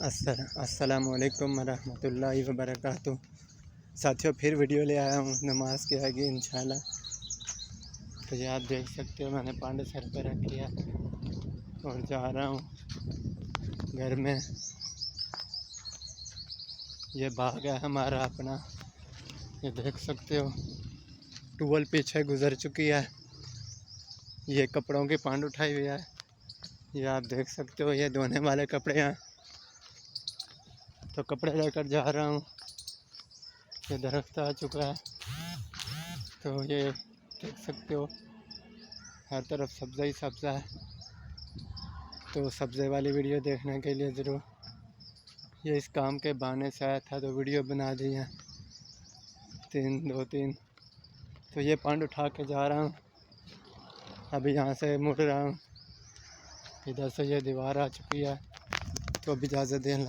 अस्सलामुअलैकुम वरहमतुल्लाहि वबरकातुह। साथियों, फिर वीडियो ले आया हूँ नमाज के आगे इंशाल्लाह। तो ये आप देख सकते हो, मैंने पांडे सर पर रखी है और जा रहा हूँ घर में। ये बाग है हमारा अपना, ये देख सकते हो। टूवल पीछे गुजर चुकी है, ये कपड़ों की पांड उठाई हुई है। ये आप देख सकते हो, ये धोने वाले कपड़े हैं। तो कपड़े लेकर जा रहा हूँ। ये दरख्त आ चुका है, तो ये देख सकते हो हर तरफ सब्ज़ा ही सब्ज़ा है। तो सब्ज़े वाली वीडियो देखने के लिए ज़रूर, ये इस काम के बहाने से आया था तो वीडियो बना दी है दो तीन। तो ये पांड उठा के जा रहा हूँ, अभी यहाँ से मुड़ रहा हूँ। इधर से ये दीवार आ चुकी है, तो अब इजाज़त दें।